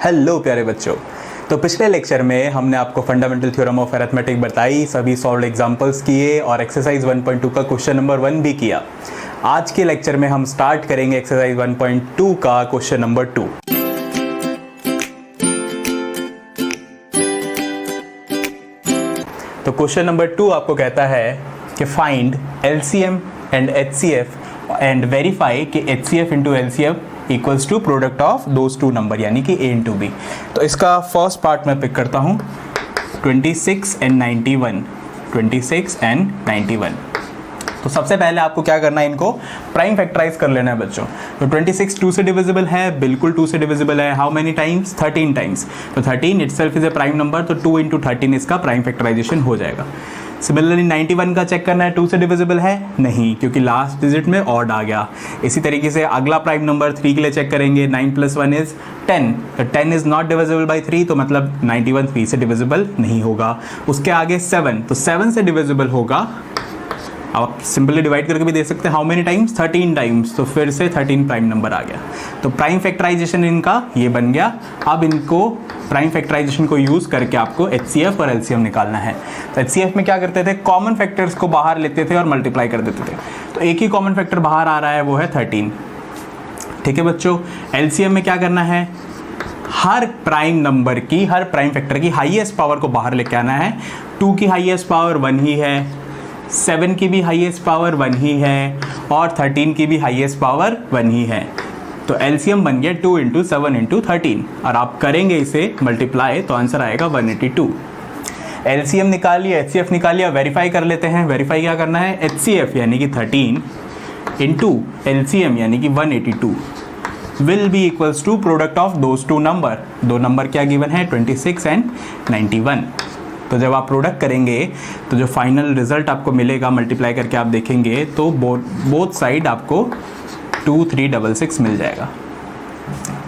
Hello प्यारे बच्चों। तो पिछले लेक्चर में हमने आपको फंडामेंटल थ्योरम ऑफ अरिथमेटिक बताई, सभी सॉल्व्ड एग्जांपल्स किए और एक्सरसाइज 1.2 का क्वेश्चन नंबर 1 भी किया। आज के लेक्चर में हम स्टार्ट करेंगे एक्सरसाइज 1.2 का क्वेश्चन नंबर 2। तो क्वेश्चन नंबर 2 आपको कहता है कि find LCM and HCF and verify कि HCF into LCM equals to product of those two number, यानी कि ए इंटू बी। तो इसका फर्स्ट पार्ट मैं पिक करता हूँ 26 एंड 91। 26 एंड 91। तो सबसे पहले आपको क्या करना है, इनको प्राइम फैक्टराइज कर लेना है बच्चों। तो 26 2 से डिविजिबल है, बिल्कुल 2 से डिविजिबल है। How many times? 13 टाइम्स। तो 13 itself is a prime number, तो 2 इंटू 13 इसका प्राइम फैक्टराइजेशन हो जाएगा। सिमिलरली 91 का चेक करना है, 2 से डिविजिबल है नहीं, क्योंकि लास्ट डिजिट में ऑड आ गया। इसी तरीके से अगला प्राइम नंबर 3 के लिए चेक करेंगे, 9 + 1 इज 10। तो 10 इज नॉट डिविजिबल बाई 3, तो मतलब 91 3 से डिविजिबल नहीं होगा। उसके आगे 7, तो 7 से डिविजिबल होगा। आप सिंपली डिवाइड करके भी दे सकते हैं। How many times? 13 टाइम्स। तो फिर से 13 प्राइम नंबर आ गया। तो प्राइम फैक्टराइजेशन इनका ये बन गया। अब इनको प्राइम फैक्टराइजेशन को यूज करके आपको एचसीएफ और एलसीएम निकालना है। तो एचसीएफ में क्या करते थे, कॉमन फैक्टर्स को बाहर लेते थे और मल्टीप्लाई कर देते थे। तो एक ही कॉमन फैक्टर बाहर आ रहा है, वो है 13। ठीक है बच्चों। एलसीएम में क्या करना है, हर प्राइम नंबर की, हर प्राइम फैक्टर की हाईएस्ट पावर को बाहर लेके आना है। 2 की हाईएस्ट पावर 1 ही है, 7 की भी हाईएस्ट पावर 1 ही है और 13 की भी हाईएस्ट पावर 1 ही है। तो एलसीएम बन गया 2 इंटू 7 इंटू 13 और आप करेंगे इसे मल्टीप्लाई तो आंसर आएगा 182। एलसीएम निकालिए, एचसीएफ निकालिए, वेरीफाई कर लेते हैं। वेरीफाई क्या करना है, एचसीएफ यानी कि 13 इंटू एलसीएम यानी कि 182 will be equals to product of those two number. दो नंबर क्या गिवन है, 26 एंड 91। तो जब आप प्रोडक्ट करेंगे तो जो फाइनल रिजल्ट आपको मिलेगा मल्टीप्लाई करके आप देखेंगे तो बोथ साइड आपको 2366 मिल जाएगा।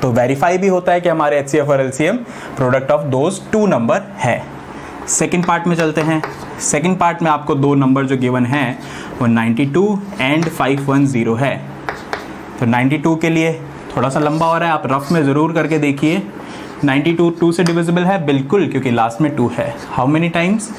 तो वेरीफाई भी होता है कि हमारे एचसीएफ और LCM product of those two number है। सेकंड पार्ट में चलते हैं। सेकंड पार्ट में आपको दो नंबर जो गिवन है वो 92 एंड 510 है। तो 92 के लिए थोड़ा सा लंबा हो रहा है, आप रफ में ज़रूर करके देखिए। 92 2 से डिविजिबल है बिल्कुल, क्योंकि लास्ट में 2 है। How many times?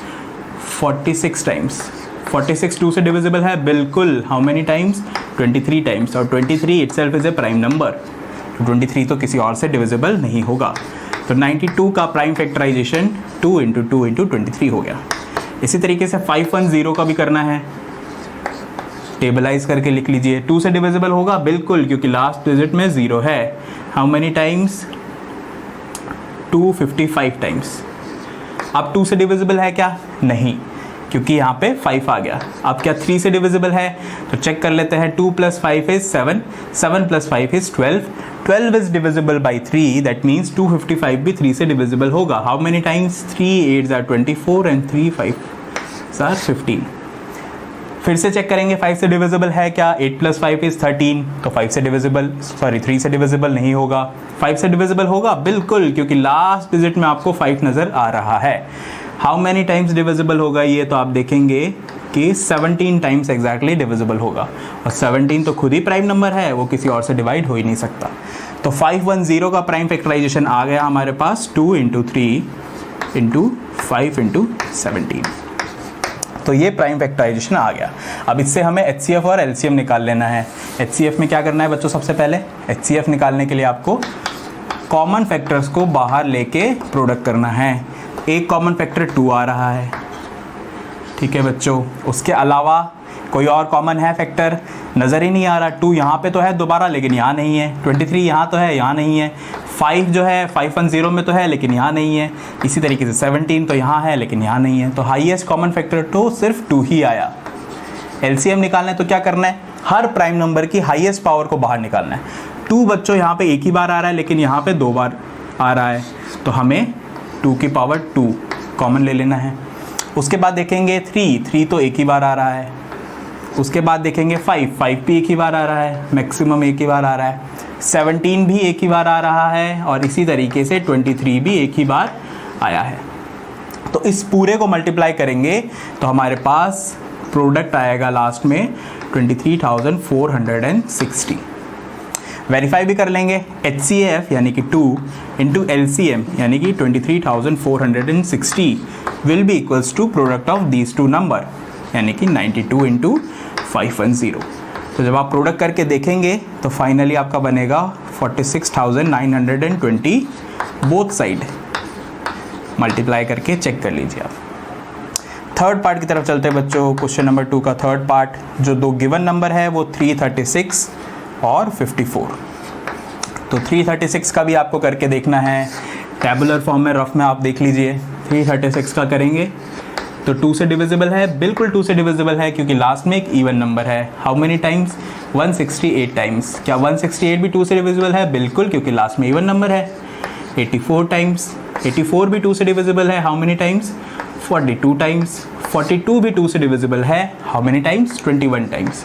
46 टाइम्स। 46 2 से डिविजिबल है बिल्कुल। How many times? 23 टाइम्स। और 23 itself is a prime number, तो 23 तो किसी और से डिविजिबल नहीं होगा। तो 92 का प्राइम फैक्टराइजेशन 2 इंटू 2 इंटू 23 हो गया। इसी तरीके से 510 का भी करना है, टेबलाइज करके लिख लीजिए। 2 से डिविजिबल होगा बिल्कुल, क्योंकि लास्ट डिजिट में 0 है। How many times? 255 टाइम्स। अब 2 से डिविजिबल है क्या? नहीं, क्योंकि यहाँ पे 5 आ गया। अब क्या 3 से डिविजिबल है? तो चेक कर लेते हैं। 2 + 5 is 7, 7 + 5 is 12, 12 is divisible by 3, that means 255 भी 3 से डिविजिबल होगा। How many times? 3 8s are 24 and 3 5s are 15। फिर से चेक करेंगे 5 से डिविजिबल है क्या? 8 + 5 इज 13, तो 3 से डिविजिबल नहीं होगा। 5 से डिविजिबल होगा बिल्कुल, क्योंकि लास्ट डिजिट में आपको 5 नज़र आ रहा है। हाउ मैनी टाइम्स डिविजिबल होगा ये, तो आप देखेंगे कि 17 टाइम्स एग्जैक्टली डिविजिबल होगा। और 17 तो खुद ही प्राइम नंबर है, वो किसी और से डिवाइड हो ही नहीं सकता। तो 510 का प्राइम फैक्टराइजेशन आ गया हमारे पास 2 इंटू 3 इंटू 5 इंटू 17। तो ये प्राइम फैक्टराइजेशन आ गया। अब इससे हमें एचसीएफ और एलसीएम निकाल लेना है। एचसीएफ में क्या करना है बच्चों, सबसे पहले एचसीएफ निकालने के लिए आपको कॉमन फैक्टर्स को बाहर लेके प्रोडक्ट करना है। एक कॉमन फैक्टर 2 आ रहा है, ठीक है बच्चों। उसके अलावा कोई और कॉमन है फैक्टर? नज़र ही नहीं आ रहा। 2 यहाँ पे तो है दोबारा, लेकिन यहाँ नहीं है। 23 यहाँ तो है, यहाँ नहीं है। 5 जो है 510 में तो है, लेकिन यहाँ नहीं है। इसी तरीके से 17 तो यहाँ है, लेकिन यहाँ नहीं है। तो हाईएस्ट कॉमन फैक्टर तो सिर्फ 2 ही आया। एलसीएम निकालना है तो क्या करना है, हर प्राइम नंबर की हाईएस्ट पावर को बाहर निकालना है। 2 बच्चों यहाँ पे एक ही बार आ रहा है, लेकिन यहाँ पे 2 बार आ रहा है, तो हमें 2 की पावर 2 कॉमन ले लेना है। उसके बाद देखेंगे 3 तो एक ही बार आ रहा है। उसके बाद देखेंगे 5 भी एक ही बार आ रहा है, मैक्सिमम एक ही बार आ रहा है। 17 भी एक ही बार आ रहा है, और इसी तरीके से 23 भी एक ही बार आया है। तो इस पूरे को मल्टीप्लाई करेंगे तो हमारे पास प्रोडक्ट आएगा लास्ट में 23,460। वेरीफाई भी कर लेंगे। HCF यानी कि 2 इंटू LCM यानी कि 23,460 will be equals to product of these two number यानी कि 92 इंटू 510। तो जब आप प्रोडक्ट करके देखेंगे तो फाइनली आपका बनेगा 46,920 बोथ साइड। मल्टीप्लाई करके चेक कर लीजिए आप। थर्ड पार्ट की तरफ चलते हैं बच्चों। क्वेश्चन नंबर 2 का थर्ड पार्ट, जो दो गिवन नंबर है वो 336 और 54। तो 336 का भी आपको करके देखना है, टैबुलर फॉर्म में रफ में आप देख लीजिए। 336 का करेंगे तो 2 से डिविजिबल है, बिल्कुल 2 से डिविजिबल है क्योंकि लास्ट में एक इवन नंबर है। How many times? 168 टाइम्स। क्या 168 भी 2 से डिविजिबल है? बिल्कुल, क्योंकि लास्ट में इवन नंबर है। 84 टाइम्स। 84 भी 2 से डिविजिबल है। How many times? 42 टाइम्स। 42 भी 2 से डिविजिबल है। How many times? 21 टाइम्स।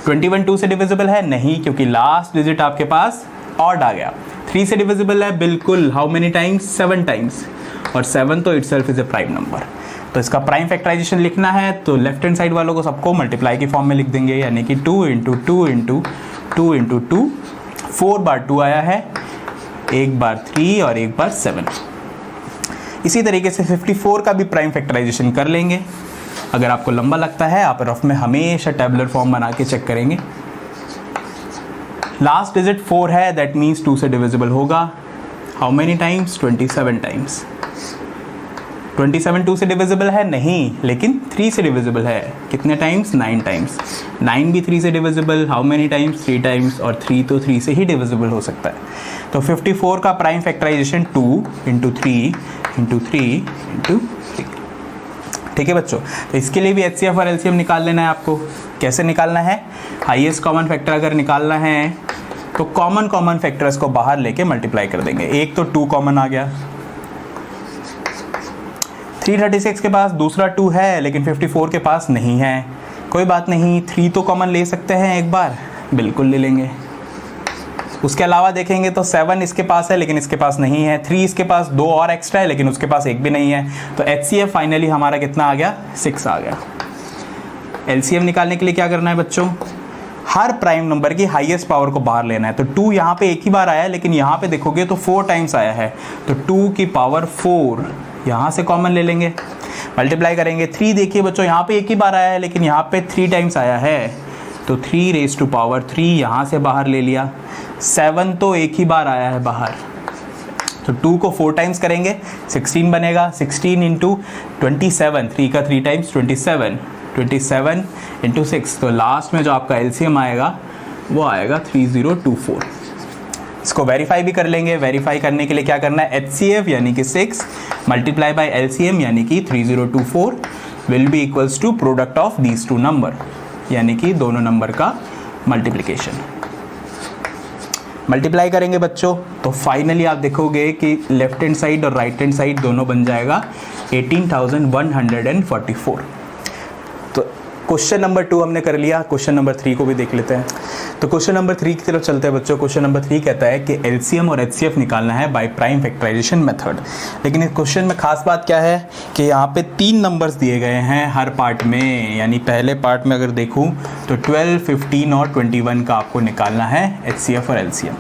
21 2 से डिविजिबल है? नहीं, क्योंकि लास्ट डिजिट आपके पास ऑड आ गया। 3 से डिविजिबल है? बिल्कुल। How many times? 7 टाइम्स। और 7 तो itself is a prime number. तो इसका प्राइम फैक्टराइजेशन लिखना है तो लेफ्ट हैंड साइड वालों को सबको मल्टीप्लाई की फॉर्म में लिख देंगे, यानी कि 2 इंटू 2 इंटू 2 इंटू 2। 4 बार 2 आया है, एक बार 3 और एक बार 7। इसी तरीके से 54 का भी प्राइम फैक्टराइजेशन कर लेंगे। अगर आपको लंबा लगता है आप रफ में हमेशा टेबुलर फॉर्म बना के चेक करेंगे। लास्ट डिजिट 4 है, दैट मीन्स 2 से डिविजिबल होगा। How many times? 27 टाइम्स। 27 2 से डिविजिबल है? नहीं, लेकिन 3 से डिविजिबल है। कितने टाइम्स? 9 टाइम्स। 9 भी 3 से divisible. How many times? 3 times. और 3 तो 3 से ही डिविजिबल हो सकता है। तो 54 का prime factorisation 2 into 3 into 3 into 3। ठीक है बच्चों, तो इसके लिए भी HCF और LCM निकाल लेना है आपको। कैसे निकालना है? हाईएस्ट कॉमन फैक्टर अगर निकालना है तो कॉमन फैक्टर्स को बाहर लेके मल्टीप्लाई कर देंगे। एक तो 2 कॉमन आ गया, 336 के पास दूसरा 2 है लेकिन 54 के पास नहीं है। कोई बात नहीं, 3 तो कॉमन ले सकते हैं एक बार, बिल्कुल ले लेंगे। उसके अलावा देखेंगे तो 7 इसके पास है लेकिन इसके पास नहीं है। 3 इसके पास 2 और एक्स्ट्रा है लेकिन उसके पास एक भी नहीं है। तो HCF फाइनली हमारा कितना आ गया? 6 आ गया। LCM निकालने के लिए क्या करना है बच्चों? हर प्राइम नंबर की हाईएस्ट पावर को बाहर लेना है। तो 2 यहाँ पे एक ही बार आया है लेकिन यहाँ पे देखोगे तो 4 टाइम्स आया है, तो 2 की पावर 4 यहाँ से कॉमन ले लेंगे, मल्टीप्लाई करेंगे। 3 देखिए बच्चों, यहाँ पे एक ही बार आया है लेकिन यहाँ पे 3 टाइम्स आया है, तो 3 रेज़ टू पावर 3 यहाँ से बाहर ले लिया। 7 तो एक ही बार आया है बाहर, तो 2 को 4 टाइम्स करेंगे, 16 बनेगा। 16 इंटू 27, 3 का 3 टाइम्स 27, 27 इंटू 6। तो लास्ट में जो आपका LCM आएगा वो आएगा 3024। इसको वेरीफाई भी कर लेंगे। वेरीफाई करने के लिए क्या करना है? HCF यानी कि 6 मल्टीप्लाई बाय LCM यानी कि 3024 will be equals to product of these two number, यानी कि दोनों नंबर का मल्टीप्लिकेशन। मल्टीप्लाई करेंगे बच्चों तो फाइनली आप देखोगे कि लेफ्ट हैंड साइड और राइट हैंड साइड दोनों बन जाएगा 18,144। तो क्वेश्चन नंबर 2 हमने कर लिया। क्वेश्चन नंबर 3 को भी देख लेते हैं। तो क्वेश्चन नंबर 3 की तरफ चलते हैं बच्चों। क्वेश्चन नंबर 3 कहता है कि LCM और HCF निकालना है बाय प्राइम फैक्टराइजेशन मेथड। लेकिन इस क्वेश्चन में खास बात क्या है कि यहाँ पे 3 नंबर्स दिए गए हैं हर पार्ट में, यानी पहले पार्ट में अगर देखूँ तो 12, 15 और 21 का आपको निकालना है HCF और LCM।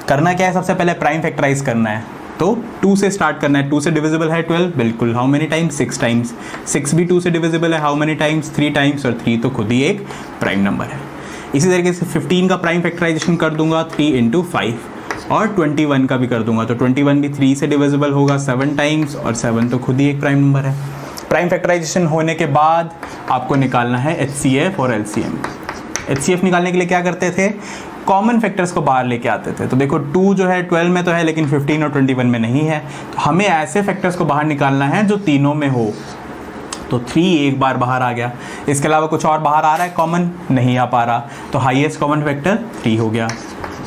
करना क्या है? सबसे पहले प्राइम फैक्टराइज करना है, तो 2 से स्टार्ट करना है। 2 से डिविजिबल है 12, बिल्कुल। How many times? 6 टाइम्स। 6 भी 2 से डिविजिबल है। How many times? 3 टाइम्स। और 3 तो खुद ही एक प्राइम नंबर है। इसी तरीके से 15 का प्राइम फैक्टराइजेशन कर दूंगा 3 इंटू 5, और 21 का भी कर दूंगा, तो 21 भी 3 से डिविजिबल होगा 7 टाइम्स, और 7 तो खुद ही एक प्राइम नंबर है। प्राइम फैक्टराइजेशन होने के बाद आपको निकालना है HCF और LCM। HCF निकालने के लिए क्या करते थे? कॉमन फैक्टर्स को बाहर लेके आते थे। तो देखो 2 जो है 12 में तो है लेकिन 15 और 21 में नहीं है, तो हमें ऐसे फैक्टर्स को बाहर निकालना है जो तीनों में हो। तो 3 एक बार बाहर आ गया, इसके अलावा कुछ और बाहर आ रहा है कॉमन? नहीं आ पा रहा, तो हाईएस्ट कॉमन फैक्टर 3 हो गया।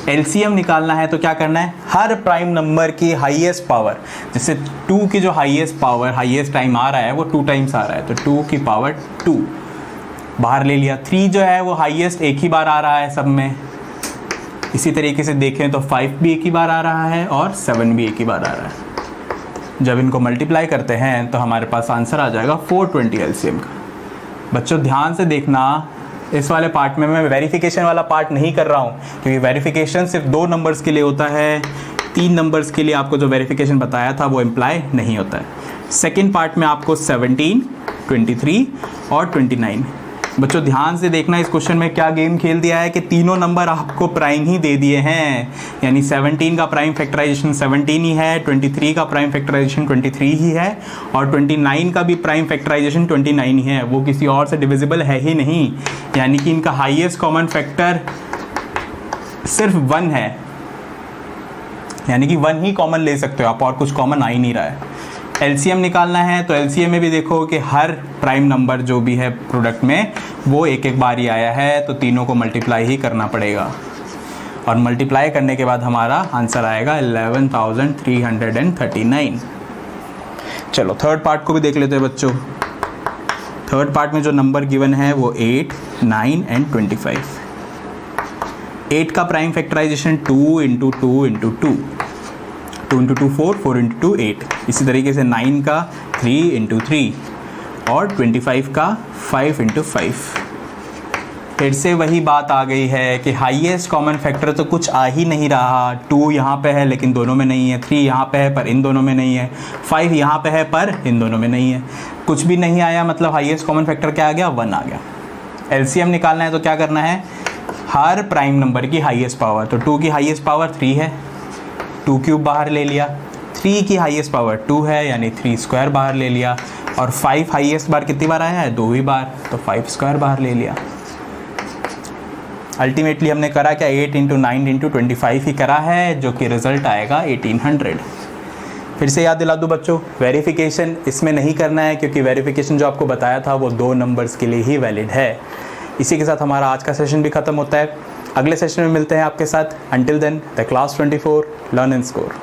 LCM निकालना है तो क्या करना है? हर प्राइम नंबर की हाईएस्ट पावर, जैसे 2 की जो हाईएस्ट पावर हाईएस्ट टाइम आ रहा है वो 2 टाइम्स आ रहा है, तो 2 की पावर 2 बाहर ले लिया। 3 जो है वो हाईएस्ट एक ही बार आ रहा है सब में। इसी तरीके से देखें तो 5 भी एक ही बार आ रहा है और 7 भी एक ही बार आ रहा है। जब इनको मल्टीप्लाई करते हैं तो हमारे पास आंसर आ जाएगा 420 LCM का। बच्चों ध्यान से देखना, इस वाले पार्ट में मैं वेरिफिकेशन वाला पार्ट नहीं कर रहा हूँ, क्योंकि वेरिफिकेशन सिर्फ 2 नंबर्स के लिए होता है, 3 नंबर्स के लिए आपको जो वेरिफिकेशन बताया था वो इम्प्लाई नहीं होता है। सेकेंड पार्ट में आपको 17, 23 और 29। बच्चों ध्यान से देखना, इस क्वेश्चन में क्या गेम खेल दिया है कि तीनों नंबर आपको प्राइम ही दे दिए हैं, यानी 17 का प्राइम फैक्टराइजेशन 17 ही है, 23 का प्राइम फैक्टराइजेशन 23 ही है, और 29 का भी प्राइम फैक्टराइजेशन 29 ही है, वो किसी और से डिविजिबल है ही नहीं, यानी कि इनका हाईएस्ट कॉमन फैक्टर सिर्फ 1 है, यानी कि 1 ही कॉमन ले सकते हो आप, और कुछ कॉमन आ ही नहीं रहा है। एलसीएम निकालना है तो एलसीएम में भी देखो कि हर प्राइम नंबर जो भी है प्रोडक्ट में वो एक एक बार ही आया है, तो तीनों को मल्टीप्लाई ही करना पड़ेगा, और मल्टीप्लाई करने के बाद हमारा आंसर आएगा 11,339। चलो थर्ड पार्ट को भी देख लेते हैं बच्चों। थर्ड पार्ट में जो नंबर गिवन है वो 8, 9 एंड 25। 8 का prime factorisation 2 into 2 into 2, 2 into 2 4, 4 into 2 8। इसी तरीके से 9 का 3 इंटू 3 और 25 का 5 इंटू 5। फिर से वही बात आ गई है कि हाईएस्ट कॉमन फैक्टर तो कुछ आ ही नहीं रहा। 2 यहाँ पे है लेकिन दोनों में नहीं है, 3 यहाँ पे है पर इन दोनों में नहीं है, 5 यहाँ पे है पर इन दोनों में नहीं है, कुछ भी नहीं आया, मतलब हाईएस्ट कॉमन फैक्टर क्या आ गया, 1 आ गया। एलसीएम निकालना है तो क्या करना है, हर प्राइम नंबर की हाईएस्ट पावर, तो 2 की हाईएस्ट पावर 3 है, 2 क्यूब बाहर ले लिया, 3 की हाईएस्ट पावर 2 है यानी 3 स्क्वायर बाहर ले लिया, और 5 हाईएस्ट बार कितनी बार आया है, 2 ही बार, तो 5 स्क्वायर बाहर ले लिया। अल्टीमेटली हमने करा क्या, 8 इंटू 9 इंटू 25 ही करा है, जो कि रिजल्ट आएगा 1800। फिर से याद दिला दूँ बच्चों, वेरिफिकेशन इसमें नहीं करना है, क्योंकि वेरिफिकेशन जो आपको बताया था वो 2 नंबर्स के लिए ही वैलिड है। इसी के साथ हमारा आज का सेशन भी ख़त्म होता है। अगले सेशन में मिलते हैं आपके साथ। Until then the class 24 learn and score.